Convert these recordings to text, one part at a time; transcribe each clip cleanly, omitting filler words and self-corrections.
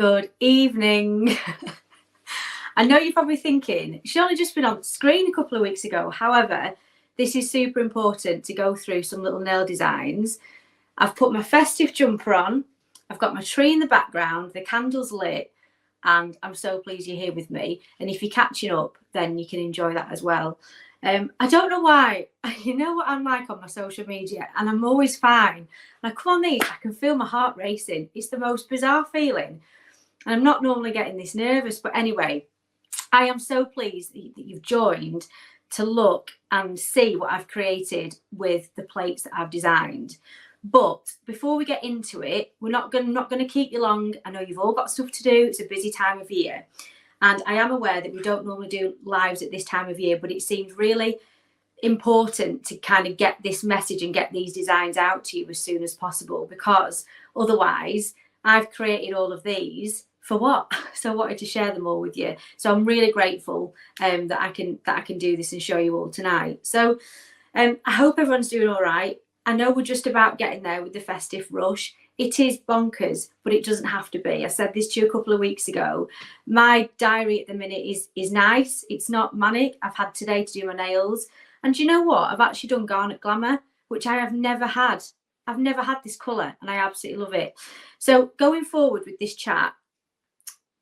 Good evening. I know you're probably thinking, she's only just been on screen a couple of weeks ago. However, this is super important to go through some little nail designs. I've put my festive jumper on. I've got my tree in the background, the candle's lit, and I'm so pleased you're here with me. And if you're catching up, then you can enjoy that as well. I don't know why, you know what I'm like on my social media, and I'm always fine. And I come on these, I can feel my heart racing. It's the most bizarre feeling. And I'm not normally getting this nervous, but anyway, I am so pleased that you've joined to look and see what I've created with the plates that I've designed. But before we get into it, we're not going to keep you long. I know you've all got stuff to do. It's a busy time of year. And I am aware that we don't normally do lives at this time of year, but it seems really important to kind of get this message and get these designs out to you as soon as possible, because otherwise I've created all of these for what? So I wanted to share them all with you. So I'm really grateful that I can do this and show you all tonight. So I hope everyone's doing all right. I know we're just about getting there with the festive rush. It is bonkers, but it doesn't have to be. I said this to you a couple of weeks ago. My diary at the minute is nice. It's not manic. I've had today to do my nails. And do you know what? I've actually done Garnet Glamour, which I have never had. I've never had this colour, and I absolutely love it. So going forward with this chat,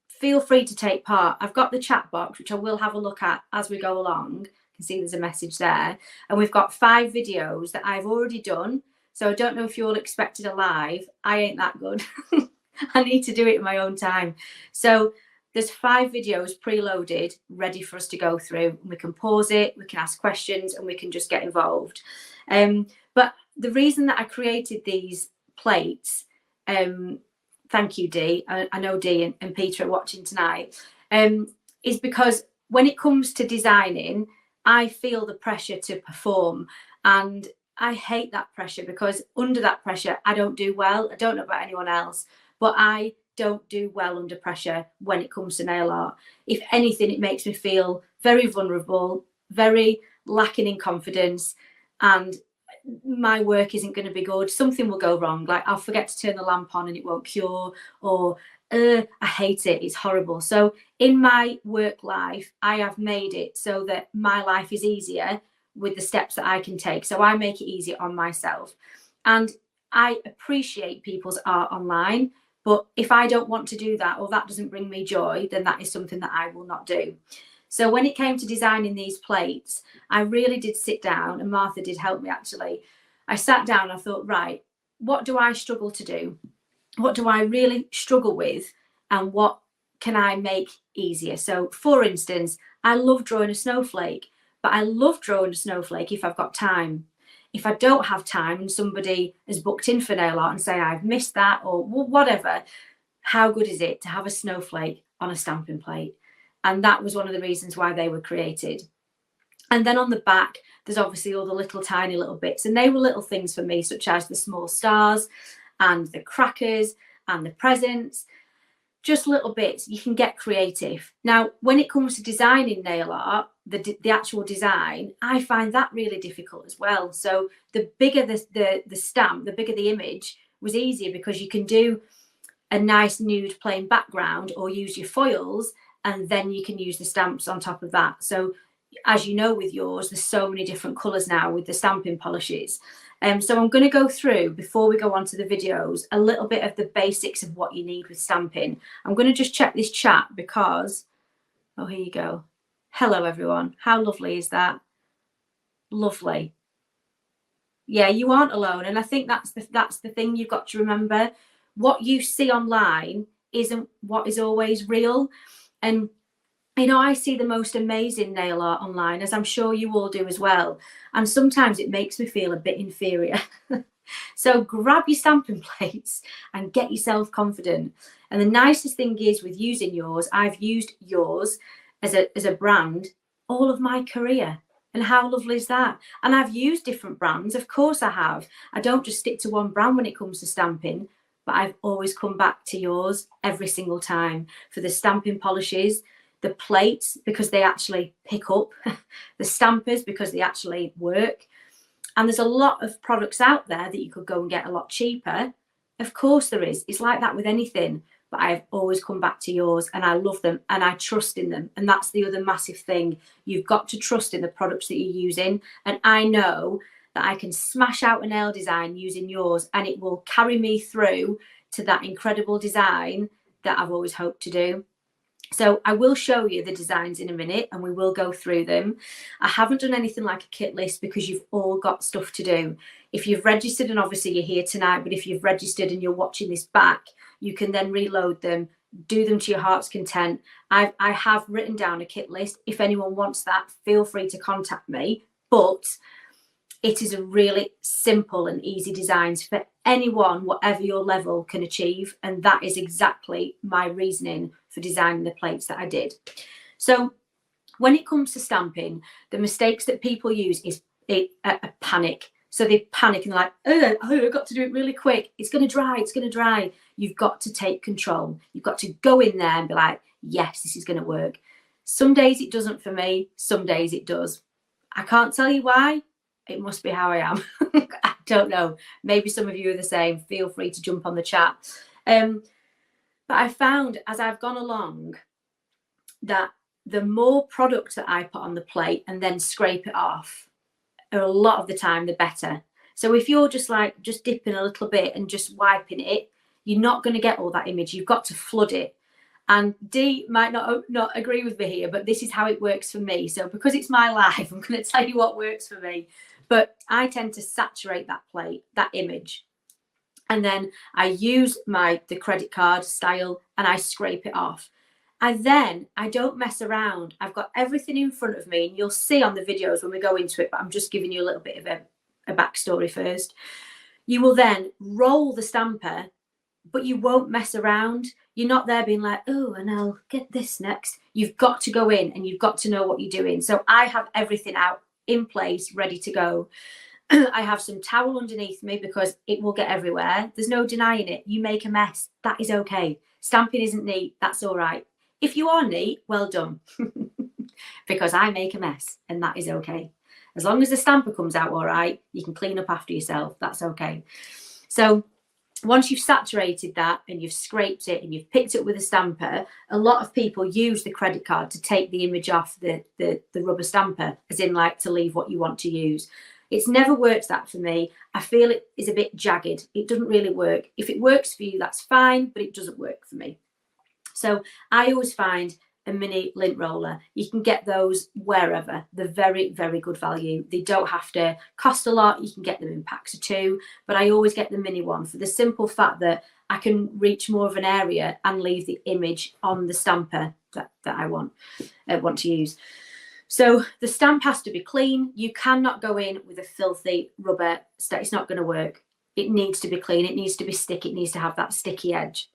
feel free to take part. I've got the chat box, which I will have a look at as we go along. You can see there's a message there. And we've got 5 videos that I've already done. So I don't know if you all expected a live. I ain't that good. I need to do it in my own time. So there's 5 videos preloaded, ready for us to go through. We can pause it, we can ask questions, and we can just get involved. But the reason that I created these plates, thank you, Dee. I know Dee and Peter are watching tonight, is because when it comes to designing, I feel the pressure to perform. And I hate that pressure, because under that pressure, I don't do well. I don't know about anyone else, but I don't do well under pressure when it comes to nail art. If anything, it makes me feel very vulnerable, very lacking in confidence, and my work isn't going to be good. Something will go wrong. Like I'll forget to turn the lamp on and it won't cure, or I hate it. It's horrible. So in my work life, I have made it so that my life is easier with the steps that I can take. So I make it easier on myself. And I appreciate people's art online. But if I don't want to do that, or that doesn't bring me joy, then that is something that I will not do. So when it came to designing these plates, I really did sit down, and Martha did help me actually. I sat down and I thought, right, what do I struggle to do? What do I really struggle with? And what can I make easier? So for instance, I love drawing a snowflake, but I love drawing a snowflake if I've got time. If I don't have time and somebody has booked in for nail art and say I've missed that or whatever, how good is it to have a snowflake on a stamping plate? And that was one of the reasons why they were created. And then on the back, there's obviously all the little tiny little bits, and they were little things for me, such as the small stars and the crackers and the presents, just little bits. You can get creative. Now, when it comes to designing nail art, the actual design, I find that really difficult as well. So the bigger the stamp, the bigger the image was easier, because you can do a nice nude plain background or use your foils, and then you can use the stamps on top of that. So as you know, with yours, there's so many different colours now with the stamping polishes. So I'm going to go through, before we go on to the videos, a little bit of the basics of what you need with stamping. I'm going to just check this chat because, oh, here you go. Hello, everyone. How lovely is that? Lovely. Yeah, you aren't alone. And I think that's the thing you've got to remember. What you see online isn't what is always real. And you know, I see the most amazing nail art online, as I'm sure you all do as well. And sometimes it makes me feel a bit inferior. So grab your stamping plates and get yourself confident. And the nicest thing is with using yours, I've used yours as a brand all of my career. And how lovely is that? And I've used different brands. Of course I have. I don't just stick to one brand when it comes to stamping, but I've always come back to yours every single time for the stamping polishes, the plates because they actually pick up, the stampers because they actually work. And there's a lot of products out there that you could go and get a lot cheaper. Of course there is. It's like that with anything. but I've always come back to yours, and I love them and I trust in them. And that's the other massive thing. You've got to trust in the products that you're using. And I know that I can smash out a nail design using yours, and it will carry me through to that incredible design that I've always hoped to do. So I will show you the designs in a minute, and we will go through them. I haven't done anything like a kit list because you've all got stuff to do. If you've registered, and obviously you're here tonight, but if you've registered and you're watching this back, you can then reload them, do them to your heart's content. I have written down a kit list. If anyone wants that, feel free to contact me. But it is a really simple and easy designs for anyone, whatever your level, can achieve. And that is exactly my reasoning for designing the plates that I did. So when it comes to stamping, the mistakes that people use is a panic. So they panic and like, oh, I've got to do it really quick. It's going to dry. It's going to dry. You've got to take control. You've got to go in there and be like, yes, this is going to work. Some days it doesn't for me. Some days it does. I can't tell you why. It must be how I am. I don't know. Maybe some of you are the same. Feel free to jump on the chat. But I found as I've gone along that the more product that I put on the plate and then scrape it off, a lot of the time, the better. So if you're just dipping a little bit and just wiping it, you're not going to get all that image. You've got to flood it. And Dee might not agree with me here, but this is how it works for me. So because it's my life, I'm going to tell you what works for me. But I tend to saturate that plate, that image. And then I use the credit card style and I scrape it off. And then I don't mess around. I've got everything in front of me, and you'll see on the videos when we go into it, but I'm just giving you a little bit of a backstory first. You will then roll the stamper, but you won't mess around. You're not there being like, oh, and I'll get this next. You've got to go in and you've got to know what you're doing. So I have everything out in place, ready to go. I have some towel underneath me because it will get everywhere. There's no denying it. You make a mess. That is okay. Stamping isn't neat. That's all right. If you are neat, well done. Because I make a mess, and that is okay. As long as the stamper comes out all right, you can clean up after yourself. That's okay. So once you've saturated that and you've scraped it and you've picked it with a stamper, a lot of people use the credit card to take the image off the rubber stamper, as in like to leave what you want to use. It's never worked that for me. I feel it is a bit jagged. It doesn't really work. If it works for you, that's fine, but it doesn't work for me. So I always find a mini lint roller. You can get those wherever. They're very, very good value. They don't have to cost a lot. You can get them in packs of 2, but I always get the mini one for the simple fact that I can reach more of an area and leave the image on the stamper that I want to use. So the stamp has to be clean. You cannot go in with a filthy rubber stamp. It's not going to work. It needs to be clean. It needs to be sticky. It needs to have that sticky edge.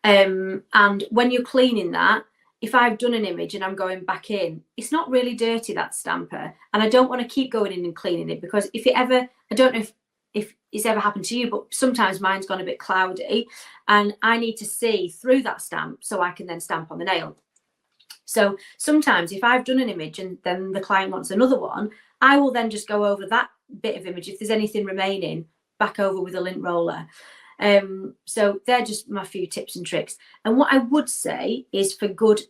And when you're cleaning that, if I've done an image and I'm going back in, it's not really dirty, that stamper. And I don't want to keep going in and cleaning it, because if it ever, I don't know if it's ever happened to you, but sometimes mine's gone a bit cloudy and I need to see through that stamp so I can then stamp on the nail. So sometimes if I've done an image and then the client wants another one, I will then just go over that bit of image, if there's anything remaining, back over with a lint roller. So they're just my few tips and tricks. And what I would say is, for good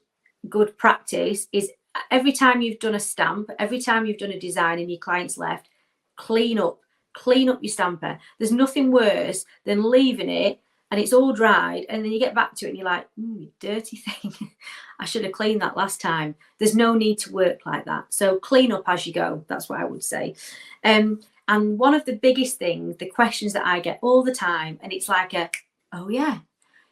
practice, is every time you've done a stamp, every time you've done a design and your client's left, clean up your stamper. There's nothing worse than leaving it and it's all dried, and then you get back to it and you're like, dirty thing. I should have cleaned that last time. There's no need to work like that. So clean up as you go. That's what I would say. And one of the biggest things, the questions that I get all the time, and it's like oh yeah,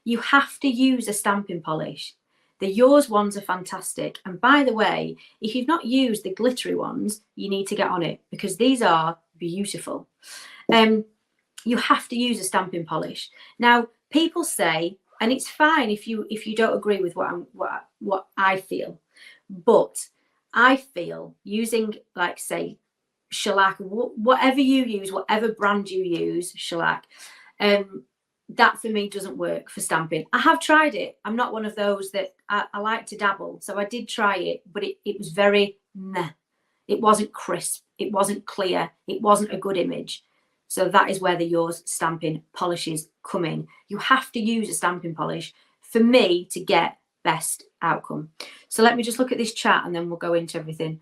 you have to use a stamping polish. The Yours ones are fantastic. And by the way, if you've not used the glittery ones, you need to get on it, because these are beautiful. You have to use a stamping polish. Now, people say, and it's fine if you don't agree with what I feel, but I feel using, like, say, shellac, whatever you use, whatever brand you use, shellac, that for me doesn't work for stamping. I have tried it. I'm not one of those that I like to dabble. So I did try it, but it was very meh. It wasn't crisp. It wasn't clear. It wasn't a good image. So that is where the Yours stamping polishes come in. You have to use a stamping polish for me to get best outcome. So let me just look at this chat and then we'll go into everything.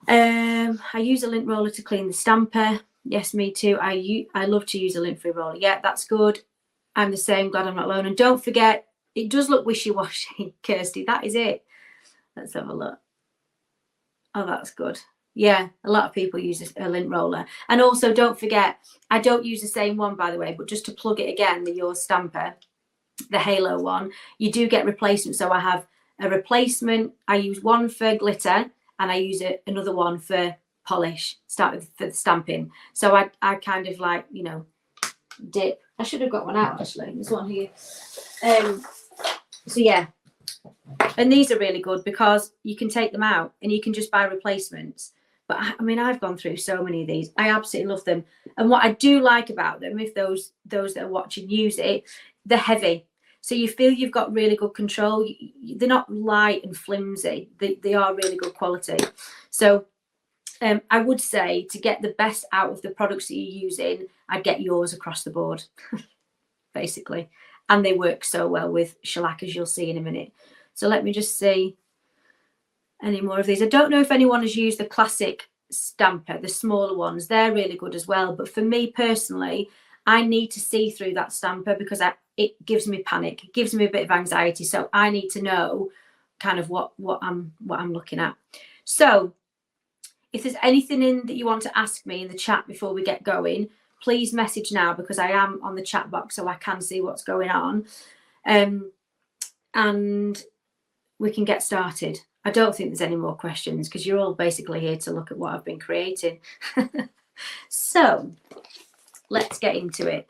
I use a lint roller to clean the stamper. Yes, me too. I love to use a lint free roller. Yeah, that's good. I'm the same. Glad I'm not alone. And don't forget, it does look wishy-washy, Kirsty. That is it. Let's have a look. Oh, that's good. Yeah, a lot of people use a lint roller. And also, don't forget, I don't use the same one, by the way, but just to plug it again, the Yours stamper, the Halo one, you do get replacements. So I have a replacement. I use one for glitter and I use another one for polish, for the stamping. So I kind of like, you know, dip. I should have got one out, actually. There's one here. So, yeah. And these are really good because you can take them out and you can just buy replacements. But I mean, I've gone through so many of these. I absolutely love them. And what I do like about them, if those that are watching use it, they're heavy. So you feel you've got really good control. They're not light and flimsy. They are really good quality. So I would say to get the best out of the products that you're using, I'd get Yours across the board, basically. And they work so well with shellac, as you'll see in a minute. So let me just see any more of these. I don't know if anyone has used the classic stamper, the smaller ones. They're really good as well. But for me personally, I need to see through that stamper because it gives me panic. It gives me a bit of anxiety. So I need to know kind of what I'm looking at. So if there's anything that you want to ask me in the chat before we get going, please message now because I am on the chat box so I can see what's going on. And we can get started. I don't think there's any more questions because you're all basically here to look at what I've been creating. So let's get into it.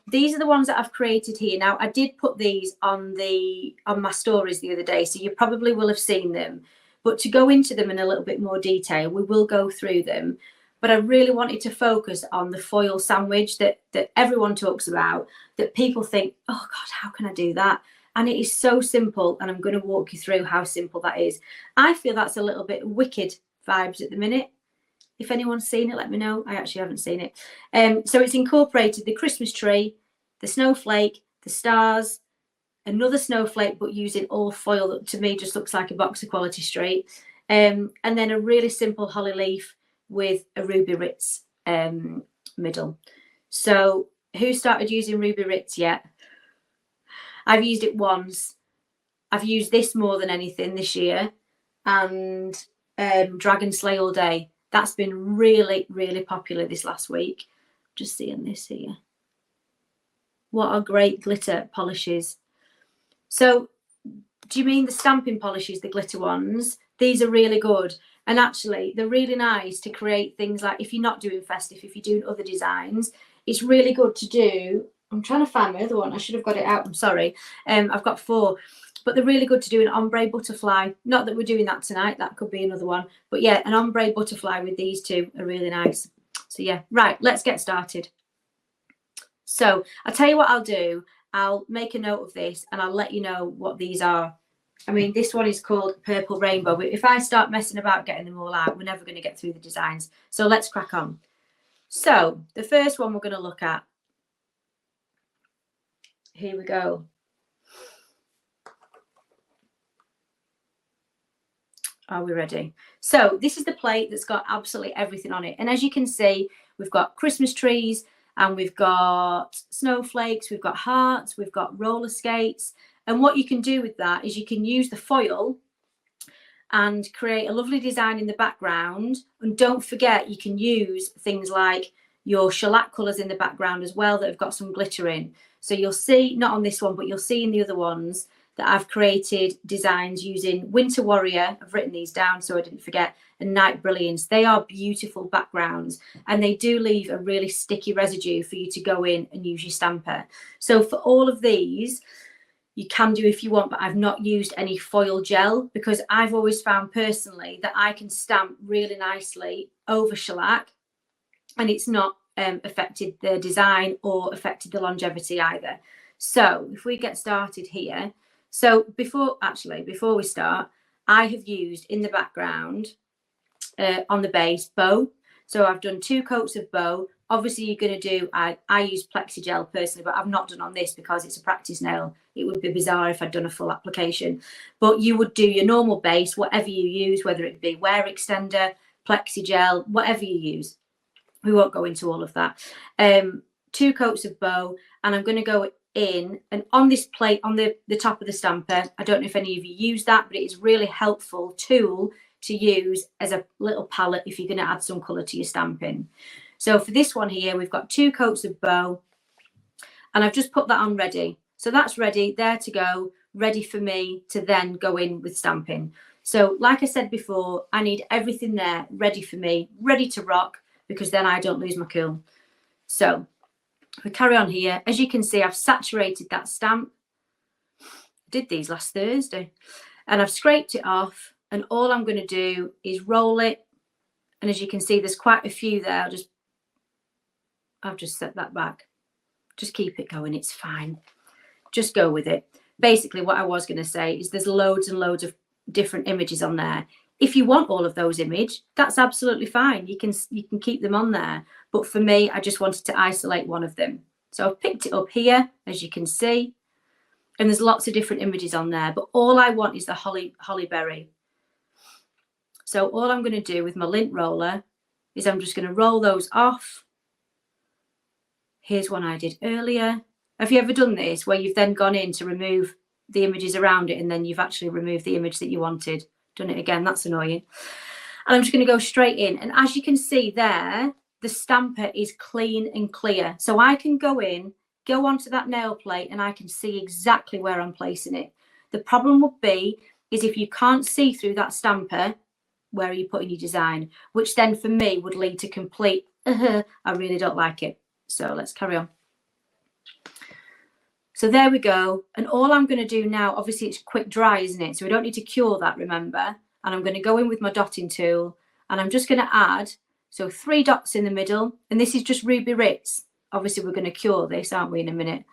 These are the ones that I've created here. Now, I did put these on my stories the other day, so you probably will have seen them. But to go into them in a little bit more detail, we will go through them. But I really wanted to focus on the foil sandwich that everyone talks about, that people think, oh God, how can I do that? And it is so simple, and I'm going to walk you through how simple that is. I feel that's a little bit Wicked vibes at the minute. If anyone's seen it, let me know. I actually haven't seen it. So it's incorporated the Christmas tree, the snowflake, the stars, another snowflake, but using all foil that to me just looks like a Boxer Quality Street. And then a really simple holly leaf with a Ruby Ritz middle. So who started using Ruby Ritz yet? I've used it once. I've used this more than anything this year. And Dragon Slay All Day. That's been really, really popular this last week. Just seeing this here. What are great glitter polishes. So do you mean the stamping polishes, the glitter ones? These are really good. And actually, they're really nice to create things like if you're not doing festive, if you're doing other designs, it's really good to do. I'm trying to find my other one. I should have got it out. I'm sorry. I've got 4. But they're really good to do an ombre butterfly. Not that we're doing that tonight. That could be another one. But yeah, an ombre butterfly with these two are really nice. So yeah, right, let's get started. So I'll tell you what I'll do. I'll make a note of this and I'll let you know what these are. I mean, this one is called Purple Rainbow. But if I start messing about getting them all out, we're never going to get through the designs. So let's crack on. So the first one we're going to look at. Here we go. Are we ready? So this is the plate that's got absolutely everything on it. And as you can see, we've got Christmas trees and we've got snowflakes, we've got hearts, we've got roller skates. And what you can do with that is you can use the foil and create a lovely design in the background. And don't forget, you can use things like your shellac colours in the background as well that have got some glitter in. So you'll see, not on this one, but you'll see in the other ones that I've created designs using Winter Warrior. I've written these down so I didn't forget, and Night Brilliance. They are beautiful backgrounds and they do leave a really sticky residue for you to go in and use your stamper. So for all of these, you can do if you want, but I've not used any foil gel because I've always found personally that I can stamp really nicely over shellac and it's not affected the design or affected the longevity either. So if we get started here, so before we start, I have used in the background on the base bow. So I've done 2 coats of bow. Obviously you're going to do, I use Plexigel personally, but I've not done on this because it's a practice nail. It would be bizarre if I'd done a full application. But you would do your normal base, whatever you use, whether it be wear extender, Plexigel, whatever you use. We won't go into all of that. 2 coats of bow, and I'm going to go in, and on this plate, on the top of the stamper, I don't know if any of you use that, but it is really helpful tool to use as a little palette if you're going to add some colour to your stamping. So for this one here, we've got 2 coats of bow, and I've just put that on ready. So that's ready, there to go, ready for me to then go in with stamping. So like I said before, I need everything there ready for me, ready to rock, because then I don't lose my cool. So we carry on here. As you can see, I've saturated that stamp. I did these last Thursday, and I've scraped it off, and all I'm going to do is roll it. And as you can see, there's quite a few there. I've just set that back. Just keep it going, it's fine. Just go with it. Basically what I was going to say is there's loads and loads of different images on there. If you want all of those images, that's absolutely fine. You can keep them on there. But for me, I just wanted to isolate one of them. So I've picked it up here, as you can see, and there's lots of different images on there. But all I want is the holly berry. So all I'm going to do with my lint roller is I'm just going to roll those off. Here's one I did earlier. Have you ever done this where you've then gone in to remove the images around it and then you've actually removed the image that you wanted? Done it again, that's annoying. And I'm just going to go straight in. And as you can see there, the stamper is clean and clear. So I can go in, go onto that nail plate, and I can see exactly where I'm placing it. The problem would be is if you can't see through that stamper, where are you putting your design? Which then for me would lead to complete, I really don't like it. So let's carry on. So there we go. And all I'm going to do now, obviously it's quick dry, isn't it? So we don't need to cure that, remember? And I'm going to go in with my dotting tool, and I'm just going to add, so 3 dots in the middle. And this is just Ruby Ritz. Obviously we're going to cure this, aren't we, in a minute?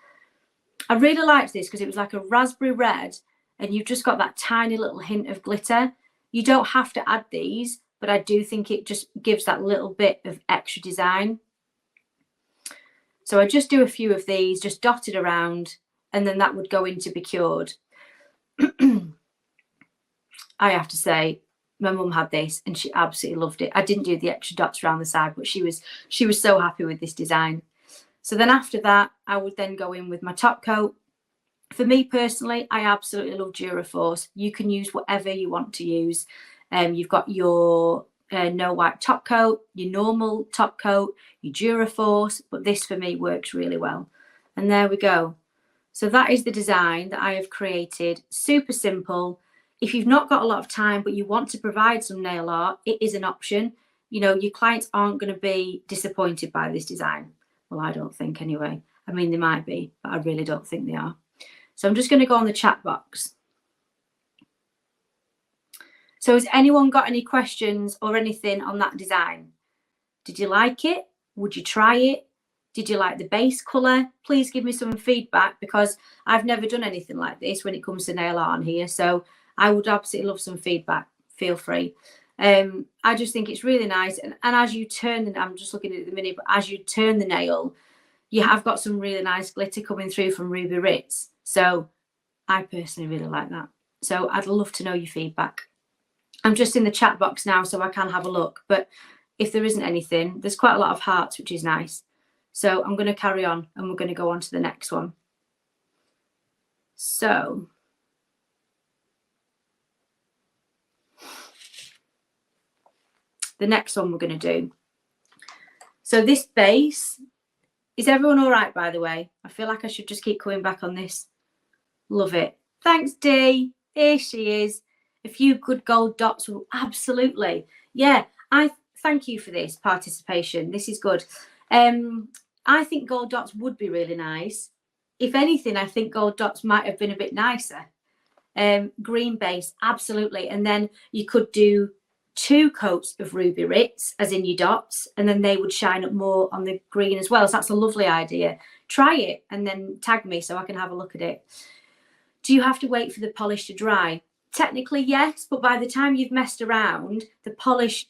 I really liked this because it was like a raspberry red, and you've just got that tiny little hint of glitter. You don't have to add these, but I do think it just gives that little bit of extra design. So I just do a few of these, just dotted around, and then that would go in to be cured. I have to say, my mum had this and she absolutely loved it. I didn't do the extra dots around the side, but she was so happy with this design. So then after that, I would then go in with my top coat. For me personally, I absolutely love Duraforce. You can use whatever you want to use. You've got your no wipe top coat, your normal top coat, your Duraforce, but this for me works really well. And there we go. So that is the design that I have created. Super simple. If you've not got a lot of time, but you want to provide some nail art, it is an option. You know, your clients aren't going to be disappointed by this design. Well, I don't think anyway. I mean, they might be, but I really don't think they are. So I'm just going to go on the chat box. So has anyone got any questions or anything on that design? Did you like it? Would you try it? Did you like the base colour? Please give me some feedback, because I've never done anything like this when it comes to nail art on here. So I would absolutely love some feedback. Feel free. I just think it's really nice. And as you turn, I'm just looking at it at the minute, but as you turn the nail, you have got some really nice glitter coming through from Ruby Ritz. So I personally really like that. So I'd love to know your feedback. I'm just in the chat box now, so I can have a look. But if there isn't anything, there's quite a lot of hearts, which is nice. So I'm going to carry on and we're going to go on to the next one. So the next one we're going to do. So this base, is everyone all right, by the way? I feel like I should just keep coming back on this. Love it. Thanks, Dee. Here she is. A few good gold dots will absolutely. Yeah, I thank you for this participation. This is good. I think gold dots would be really nice. If anything, I think gold dots might have been a bit nicer. Green base, absolutely. And then you could do 2 coats of Ruby Ritz, as in your dots, and then they would shine up more on the green as well. So that's a lovely idea. Try it and then tag me so I can have a look at it. Do you have to wait for the polish to dry? Technically, yes, but by the time you've messed around, the polish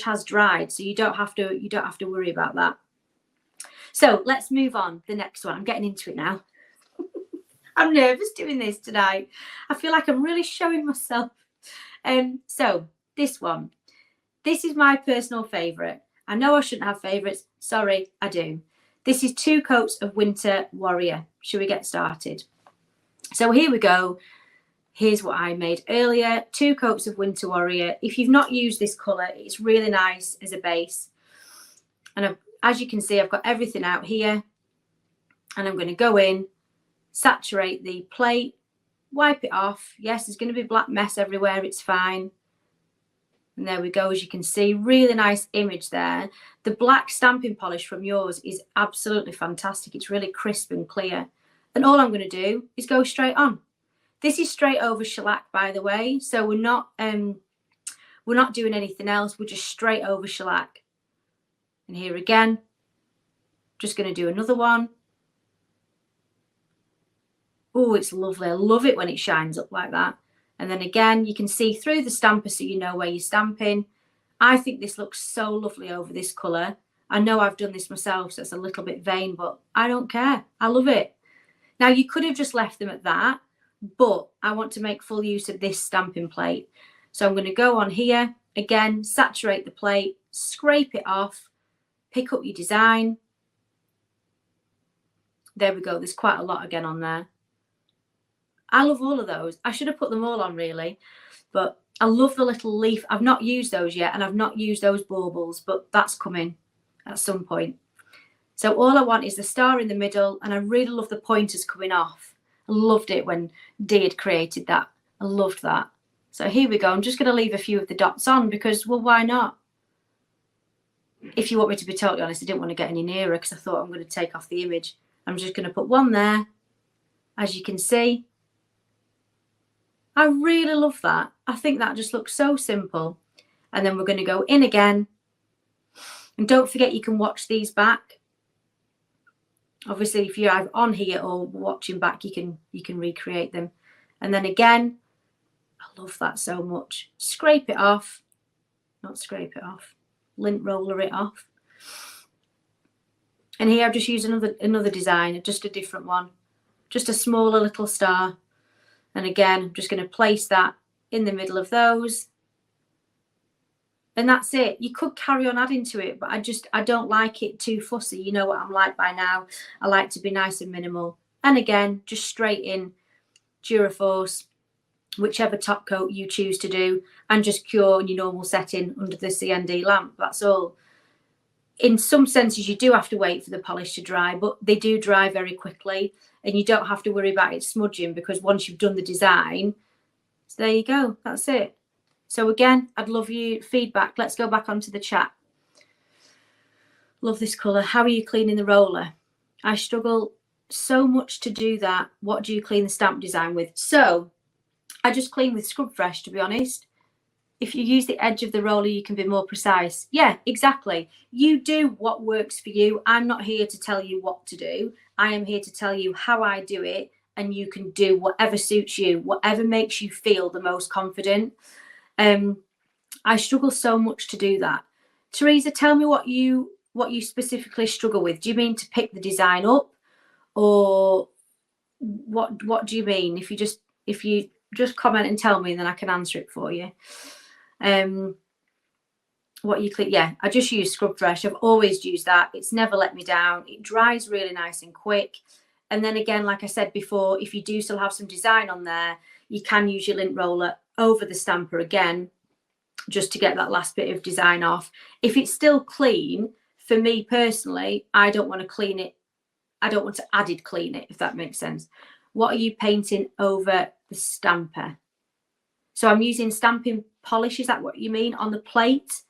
has dried, so you don't have to worry about that. So let's move on. The next one. I'm getting into it now. I'm nervous doing this tonight. I feel like I'm really showing myself. So this one. This is my personal favourite. I know I shouldn't have favourites. Sorry, I do. This is 2 coats of Winter Warrior. Should we get started? So here we go. Here's what I made earlier. 2 coats of Winter Warrior. If you've not used this colour, it's really nice as a base. And as you can see, I've got everything out here. And I'm going to go in, saturate the plate, wipe it off. Yes, there's going to be black mess everywhere. It's fine. And there we go. As you can see, really nice image there. The black stamping polish from yours is absolutely fantastic. It's really crisp and clear. And all I'm going to do is go straight on. This is straight over shellac, by the way. So we're not doing anything else. We're just straight over shellac. And here again, just going to do another one. Oh, it's lovely. I love it when it shines up like that. And then again, you can see through the stamper so you know where you're stamping. I think this looks so lovely over this colour. I know I've done this myself, so it's a little bit vain, but I don't care. I love it. Now, you could have just left them at that, but I want to make full use of this stamping plate. So I'm going to go on here, again, saturate the plate, scrape it off, pick up your design. There we go. There's quite a lot again on there. I love all of those. I should have put them all on really, but I love the little leaf. I've not used those yet, and I've not used those baubles, but that's coming at some point. So all I want is the star in the middle, and I really love the pointers coming off. I loved it when Dee had created that. I loved that. So here we go. I'm just going to leave a few of the dots on because, well, why not? If you want me to be totally honest, I didn't want to get any nearer because I thought I'm going to take off the image. I'm just going to put one there. As you can see, I really love that. I think that just looks so simple. And then we're going to go in again. And don't forget, you can watch these back. Obviously, if you're either on here or watching back, you can recreate them. And then again, I love that so much. Scrape it off. Not scrape it off. Lint roller it off. And here I've just used another design, just a different one. Just a smaller little star. And again, I'm just going to place that in the middle of those. And that's it. You could carry on adding to it, but I don't like it too fussy. You know what I'm like by now. I like to be nice and minimal. And again, just straight in Duraforce, whichever top coat you choose to do, and just cure in your normal setting under the CND lamp. That's all. In some senses, you do have to wait for the polish to dry, but they do dry very quickly. And you don't have to worry about it smudging because once you've done the design, so there you go. That's it. So again, I'd love your feedback. Let's go back onto the chat. Love this colour. How are you cleaning the roller? I struggle so much to do that. What do you clean the stamp design with? So I just clean with Scrub Fresh, to be honest. If you use the edge of the roller, you can be more precise. Yeah, exactly. You do what works for you. I'm not here to tell you what to do. I am here to tell you how I do it, and you can do whatever suits you, whatever makes you feel the most confident. I struggle so much to do that. Teresa, tell me what you specifically struggle with. Do you mean to pick the design up, or what do you mean? If you just comment and tell me, and then I can answer it for you. What you click, yeah, I just use Scrub Fresh. I've always used that. It's never let me down. It dries really nice and quick. And then again, like I said before, if you do still have some design on there, you can use your lint roller over the stamper again, just to get that last bit of design off. If it's still clean, for me personally, I don't want to clean it. I don't want to added clean it, if that makes sense. What are you painting over the stamper? So I'm using stamping polish, is that what you mean, on the plate?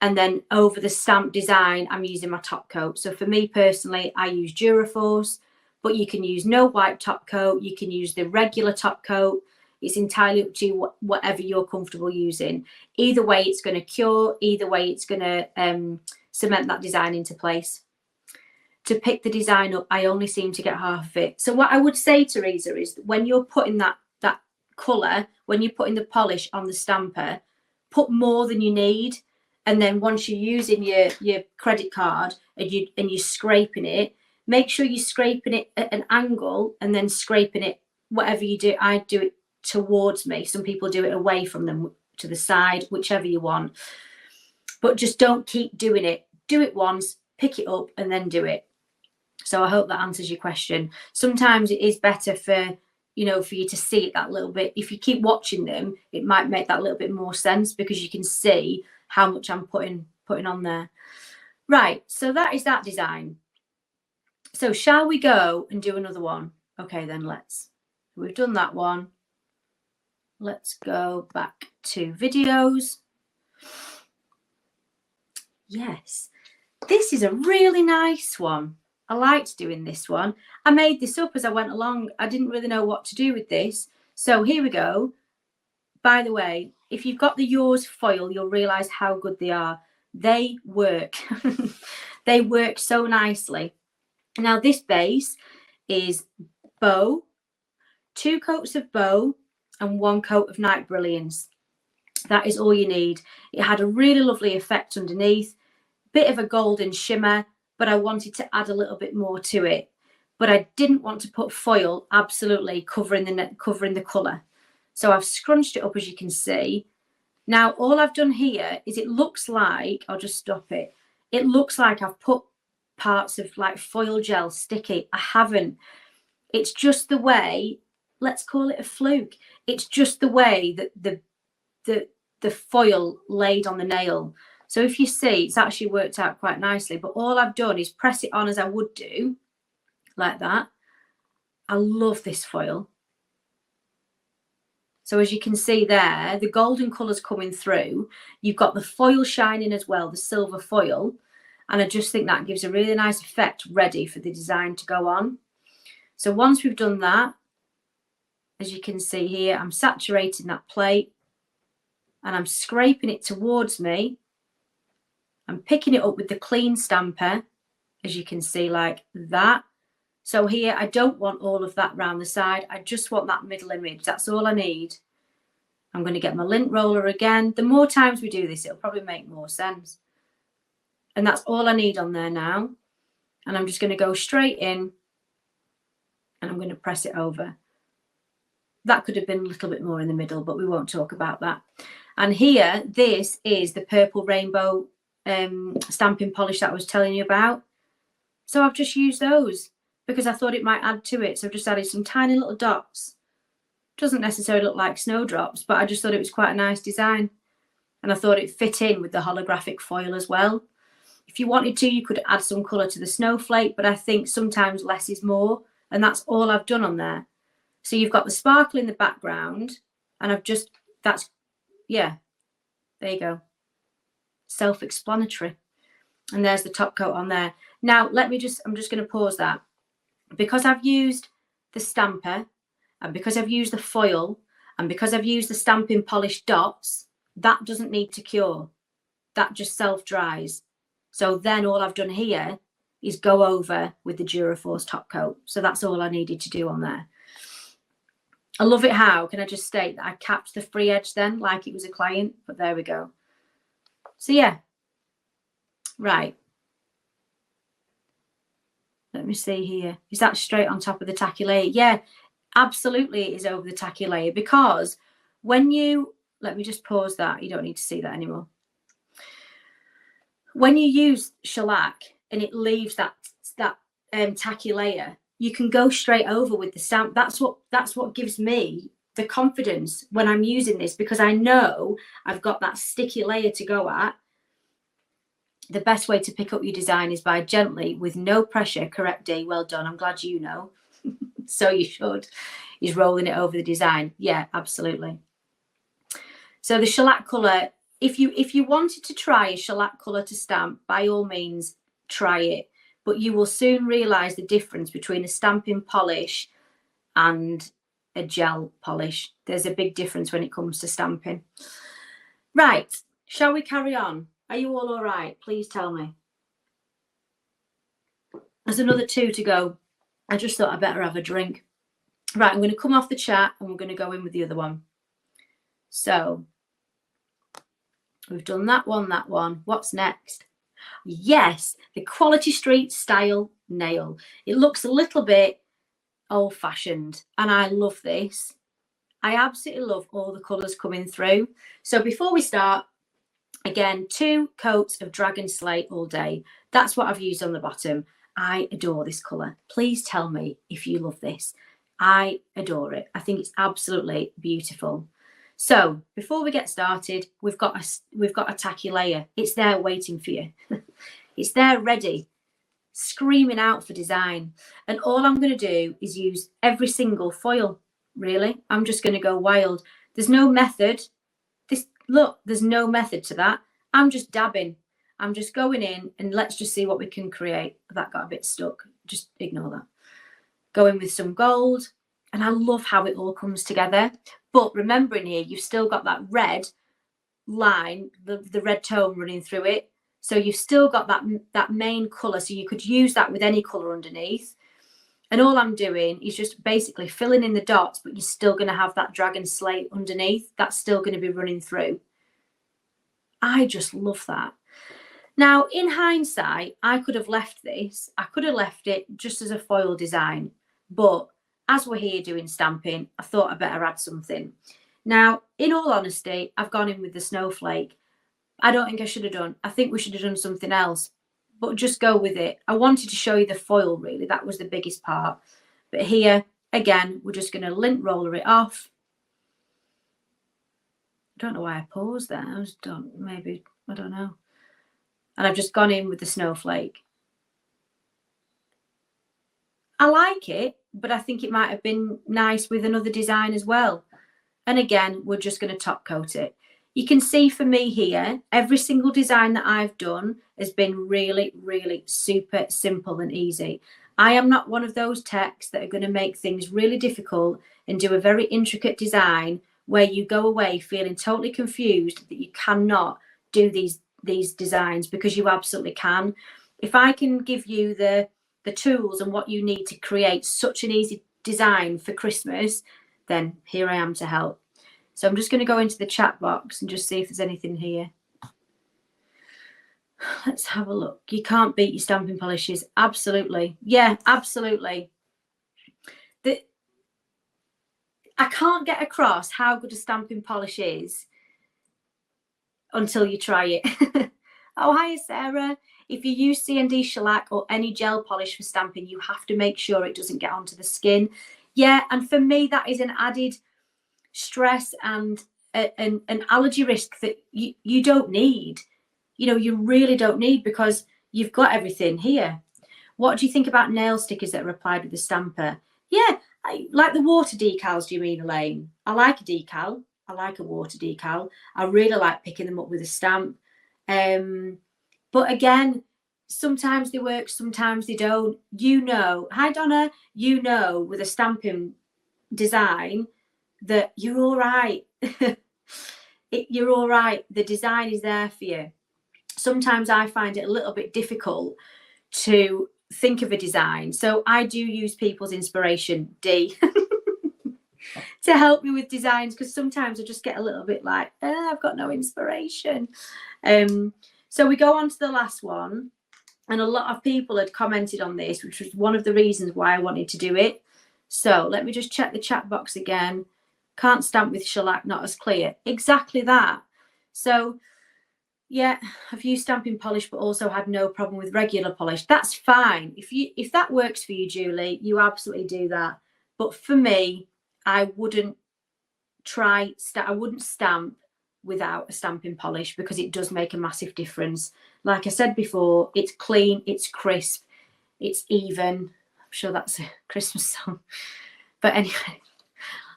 And then over the stamp design, I'm using my top coat. So for me personally, I use Duraforce, but you can use no wipe top coat. You can use the regular top coat. It's entirely up to you, whatever you're comfortable using. Either way, it's going to cure. Either way, it's going to cement that design into place. To pick the design up, I only seem to get half of it. So what I would say, Teresa, is when you're putting that colour, when you're putting the polish on the stamper, put more than you need. And then once you're using your credit card and you're scraping it, make sure you're scraping it at an angle and then scraping it, whatever you do. I do it towards me. Some people do it away from them, to the side, whichever you want. But just don't keep doing it. Do it once, pick it up, and then do it. So I hope that answers your question. Sometimes it is better for, you know, for you to see it that little bit. If you keep watching them, it might make that little bit more sense, because you can see how much I'm putting on there. Right, so that is that design. So shall we go and do another one? Okay, then let's. We've done that one. Let's go back to videos. Yes, this is a really nice one. I liked doing this one. I made this up as I went along. I didn't really know what to do with this. So here we go. By the way, if you've got the Yours foil, you'll realise how good they are. They work. They work so nicely. Now this base is Bow, 2 coats of Bow and 1 coat of Night Brilliance. That is all you need. It had a really lovely effect underneath, bit of a golden shimmer, but I wanted to add a little bit more to it. But I didn't want to put foil absolutely covering the colour. So I've scrunched it up, as you can see. Now all I've done here is, it looks like, I'll just stop it. It looks like I've put parts of like foil gel sticky. I haven't. It's just the way, let's call it a fluke. It's just the way that the foil laid on the nail. So if you see, it's actually worked out quite nicely. But all I've done is press it on as I would do, like that. I love this foil. So as you can see there, the golden colours coming through. You've got the foil shining as well, the silver foil. And I just think that gives a really nice effect, ready for the design to go on. So once we've done that, as you can see here, I'm saturating that plate and I'm scraping it towards me. I'm picking it up with the clean stamper, as you can see, like that. So here, I don't want all of that round the side. I just want that middle image. That's all I need. I'm going to get my lint roller again. The more times we do this, it'll probably make more sense. And that's all I need on there now. And I'm just going to go straight in and I'm going to press it over. That could have been a little bit more in the middle, but we won't talk about that. And here, this is the purple rainbow stamping polish that I was telling you about. So I've just used those because I thought it might add to it. So I've just added some tiny little dots. Doesn't necessarily look like snowdrops, but I just thought it was quite a nice design. And I thought it fit in with the holographic foil as well. If you wanted to, you could add some colour to the snowflake, but I think sometimes less is more. And that's all I've done on there. So you've got the sparkle in the background and I've just, that's, yeah, there you go. Self-explanatory. And there's the top coat on there. Now, I'm just going to pause that. Because I've used the stamper and because I've used the foil and because I've used the stamping polish dots, that doesn't need to cure. That just self-dries. So then all I've done here is go over with the Duraforce top coat. So that's all I needed to do on there. I love it how, can I just state that I capped the free edge then like it was a client, but there we go. So yeah, right. Let me see here. Is that straight on top of the tacky layer? Yeah, absolutely it is over the tacky layer because when you, let me just pause that. You don't need to see that anymore. When you use shellac and it leaves that tacky layer, you can go straight over with the stamp. That's what gives me the confidence when I'm using this because I know I've got that sticky layer to go at. The best way to pick up your design is by gently, with no pressure, correct D, well done, I'm glad you know. So you should, is rolling it over the design. Yeah, absolutely. So the shellac colour, if you wanted to try a shellac colour to stamp, by all means, try it. But you will soon realise the difference between a stamping polish and a gel polish. There's a big difference when it comes to stamping. Right, shall we carry on? Are you all right? Please tell me. There's another 2 to go. I just thought I'd better have a drink. Right, I'm going to come off the chat and we're going to go in with the other one. So we've done that one. What's next? Yes, the Quality Street style nail. It looks a little bit old-fashioned and I love this. I absolutely love all the colours coming through. So before we start, again, 2 coats of Dragon Slate All Day. That's what I've used on the bottom. I adore this colour. Please tell me if you love this. I adore it. I think it's absolutely beautiful. So before we get started, we've got a tacky layer. It's there waiting for you. It's there ready, screaming out for design. And all I'm going to do is use every single foil, really. I'm just going to go wild. There's no method. Look, there's no method to that. I'm just dabbing. I'm just going in and let's just see what we can create. That got a bit stuck. Just ignore that. Go in with some gold. And I love how it all comes together. But remembering here, you've still got that red line, the red tone running through it. So you've still got that main colour. So you could use that with any colour underneath. And all I'm doing is just basically filling in the dots, but you're still going to have that Dragon Slate underneath. That's still going to be running through. I just love that. Now, in hindsight, I could have left this. I could have left it just as a foil design. But as we're here doing stamping, I thought I better add something. Now, in all honesty, I've gone in with the snowflake. I don't think I should have done. I think we should have done something else. But just go with it. I wanted to show you the foil, really. That was the biggest part. But here, again, we're just going to lint roller it off. I don't know why I paused there. I was done. Maybe, I don't know. And I've just gone in with the snowflake. I like it, but I think it might have been nice with another design as well. And again, we're just going to top coat it. You can see for me here, every single design that I've done has been really, really super simple and easy. I am not one of those techs that are going to make things really difficult and do a very intricate design where you go away feeling totally confused that you cannot do these designs, because you absolutely can. If I can give you the tools and what you need to create such an easy design for Christmas, then here I am to help. So I'm just going to go into the chat box and just see if there's anything here. Let's have a look. You can't beat your stamping polishes. Absolutely. Yeah, absolutely. I can't get across how good a stamping polish is until you try it. Oh, hi, Sarah. If you use C&D shellac or any gel polish for stamping, you have to make sure it doesn't get onto the skin. Yeah, and for me, that is an added stress and an allergy risk that you don't need. You know, you really don't need, because you've got everything here. What do you think about nail stickers that are applied with the stamper? Yeah, like the water decals, do you mean, Elaine? I like a decal. I like a water decal. I really like picking them up with a stamp. But again, sometimes they work, sometimes they don't. You know, hi Donna, you know, with a stamping design that you're all right. You're all right. The design is there for you. Sometimes I find it a little bit difficult to think of a design. So I do use people's inspiration, D, to help me with designs, because sometimes I just get a little bit like, I've got no inspiration. So we go on to the last one. And a lot of people had commented on this, which was one of the reasons why I wanted to do it. So let me just check the chat box again. Can't stamp with shellac, not as clear. Exactly that. So yeah, I've used stamping polish, but also had no problem with regular polish. That's fine. If that works for you, Julie, you absolutely do that. But for me, I wouldn't stamp without a stamping polish, because it does make a massive difference. Like I said before, it's clean, it's crisp, it's even. I'm sure that's a Christmas song. But anyway,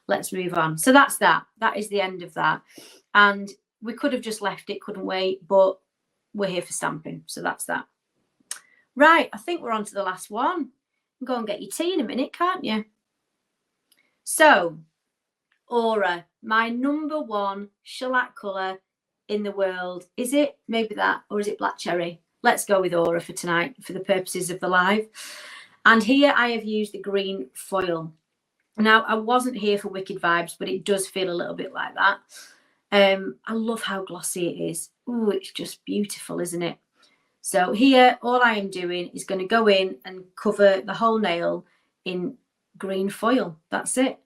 let's move on. So that's that. That is the end of that. And we could have just left it, couldn't we? But we're here for stamping. So that's that. Right, I think we're on to the last one. You can go and get your tea in a minute, can't you? So, Aura, my number one shellac colour in the world. Is it maybe that, or is it Black Cherry? Let's go with Aura for tonight, for the purposes of the live. And here I have used the green foil. Now, I wasn't here for wicked vibes, but it does feel a little bit like that. I love how glossy it is. Oh, it's just beautiful, isn't it? So here, all I am doing is going to go in and cover the whole nail in green foil. That's it.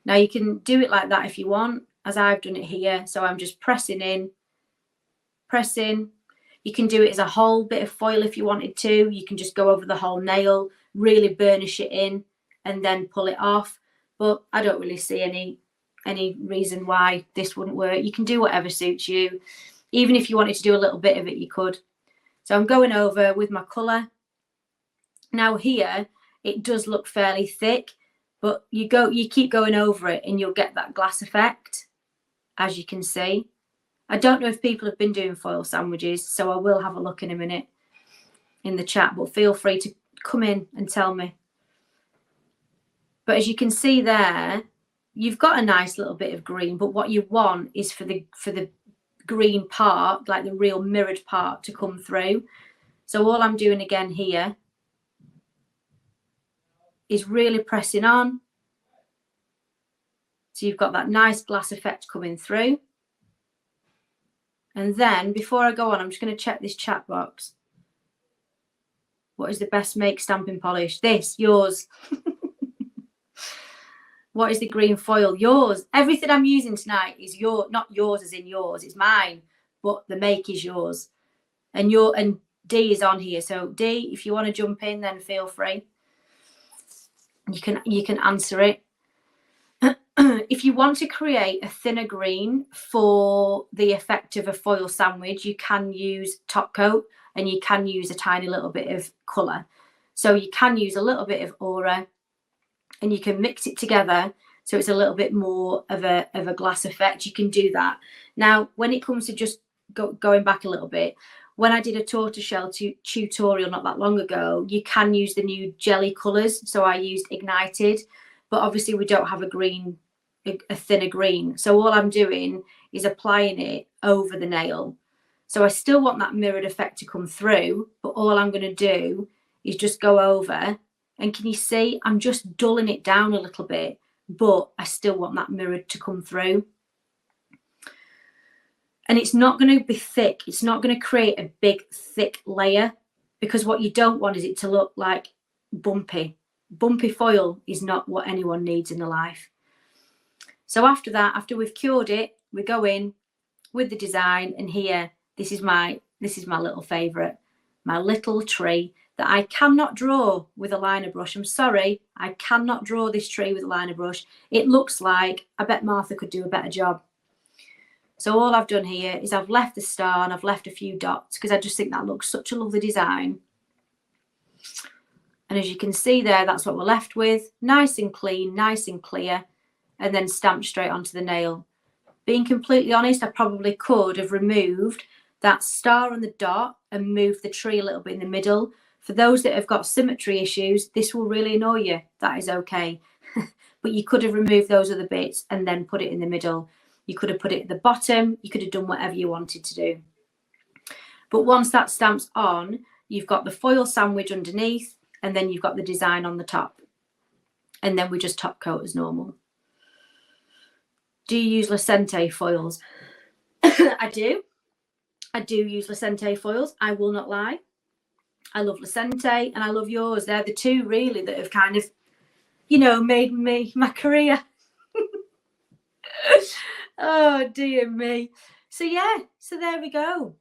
Now you can do it like that if you want, as I've done it here. So I'm just pressing in, pressing. You can do it as a whole bit of foil if you wanted to. You can just go over the whole nail, really burnish it in, and then pull it off. But I don't really see any reason why this wouldn't work. You can do whatever suits you. Even if you wanted to do a little bit of it, you could. So I'm going over with my colour. Now here, it does look fairly thick, but you keep going over it and you'll get that glass effect, as you can see. I don't know if people have been doing foil sandwiches, so I will have a look in a minute in the chat, but feel free to come in and tell me. But as you can see there, you've got a nice little bit of green, but what you want is for the green part, like the real mirrored part, to come through. So all I'm doing again here is really pressing on. So you've got that nice glass effect coming through. And then before I go on, I'm just going to check this chat box. What is the best make stamping polish? This, yours. What is the green foil? Yours. Everything I'm using tonight is yours, not yours as in yours, it's mine, but the make is yours. And D is on here. So D, if you want to jump in, then feel free. You can answer it. If you want to create a thinner green for the effect of a foil sandwich, you can use top coat and you can use a tiny little bit of colour. So you can use a little bit of aura and you can mix it together so it's a little bit more of a glass effect. You can do that. Now, when it comes to just going back a little bit, when I did a tortoiseshell tutorial not that long ago, you can use the new jelly colours. So I used Ignited, but obviously we don't have a thinner green. So all I'm doing is applying it over the nail. So I still want that mirrored effect to come through, but all I'm going to do is just go over. And can you see, I'm just dulling it down a little bit, but I still want that mirrored to come through. And it's not going to be thick. It's not going to create a big, thick layer, because what you don't want is it to look like bumpy. Bumpy foil is not what anyone needs in their life. So after that, after we've cured it, we go in with the design. And here, this is my little favourite, my little tree that I cannot draw with a liner brush. I'm sorry, I cannot draw this tree with a liner brush. It looks like, I bet Martha could do a better job. So all I've done here is I've left the star and I've left a few dots because I just think that looks such a lovely design. And as you can see there, that's what we're left with. Nice and clean, nice and clear, and then stamped straight onto the nail. Being completely honest, I probably could have removed that star and the dot and moved the tree a little bit in the middle. For those that have got symmetry issues, this will really annoy you. That is okay. But you could have removed those other bits and then put it in the middle. You could have put it at the bottom. You could have done whatever you wanted to do. But once that stamp's on, you've got the foil sandwich underneath, and then you've got the design on the top. And then we just top coat as normal. Do you use Lacente foils? I do. I do use Lacente foils. I will not lie. I love Lacente and I love yours. They're the two really that have kind of, made me my career. Oh, dear me. So, yeah, so there we go.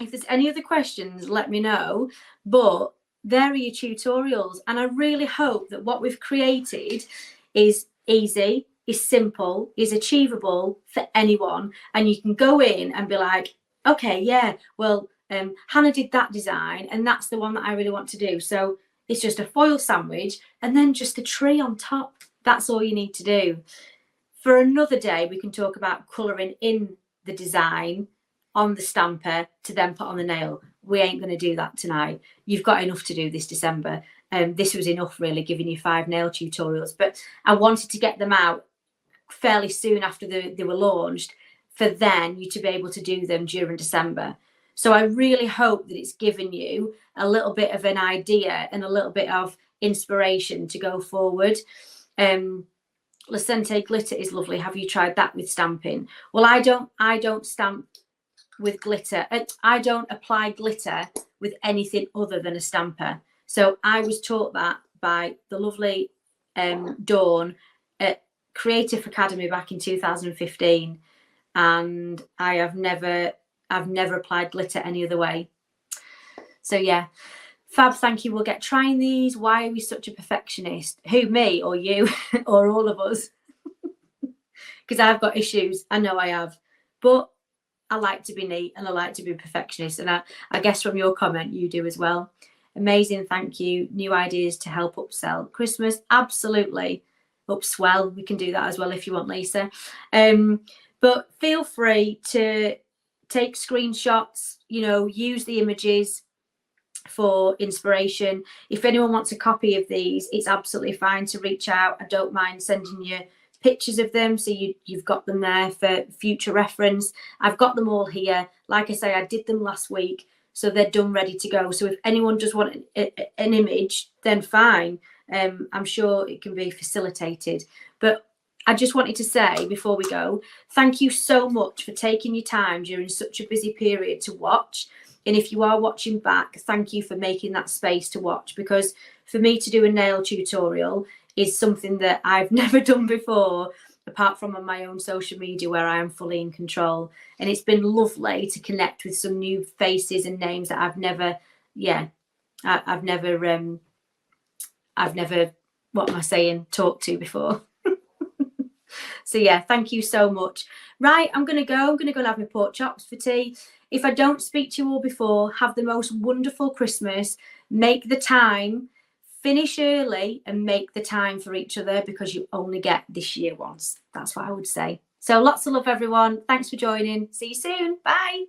If there's any other questions, let me know. But there are your tutorials. And I really hope that what we've created is easy, is simple, is achievable for anyone. And you can go in and be like, okay, yeah, well, Hannah did that design and that's the one that I really want to do. So it's just a foil sandwich and then just a tree on top. That's all you need to do. For another day, we can talk about colouring in the design on the stamper to then put on the nail. We ain't going to do that tonight. You've got enough to do this December. This was enough, really, giving you 5 nail tutorials. But I wanted to get them out fairly soon after they were launched for then you to be able to do them during December. So I really hope that it's given you a little bit of an idea and a little bit of inspiration to go forward. Lucente glitter is lovely. Have you tried that with stamping? Well, I don't stamp with glitter. I don't apply glitter with anything other than a stamper. So I was taught that by the lovely Dawn at Creative Academy back in 2015, and I've never applied glitter any other way. So yeah, Fab, thank you. We'll get trying these. Why are we such a perfectionist? Who, me or you or all of us? Because I've got issues. I know I have, but I like to be neat and I like to be a perfectionist. And I guess from your comment, you do as well. Amazing. Thank you. New ideas to help upsell Christmas. Absolutely. Upswell. We can do that as well if you want, Lisa. But feel free to take screenshots, you know, use the images for inspiration. If anyone wants a copy of these, it's absolutely fine to reach out. I don't mind sending you pictures of them, so you've got them there for future reference. I've got them all here. Like I say, I did them last week, so they're done, ready to go. So if anyone does want an image, then fine. I'm sure it can be facilitated. But I just wanted to say before we go, thank you so much for taking your time during such a busy period to watch. And if you are watching back, thank you for making that space to watch, because for me to do a nail tutorial is something that I've never done before, apart from on my own social media where I am fully in control. And it's been lovely to connect with some new faces and names that I've never, what am I saying, talked to before. So yeah, thank you so much. Right, I'm going to go and have my pork chops for tea. If I don't speak to you all before, have the most wonderful Christmas. Make the time, finish early and make the time for each other, because you only get this year once. That's what I would say. So lots of love, everyone. Thanks for joining. See you soon. Bye.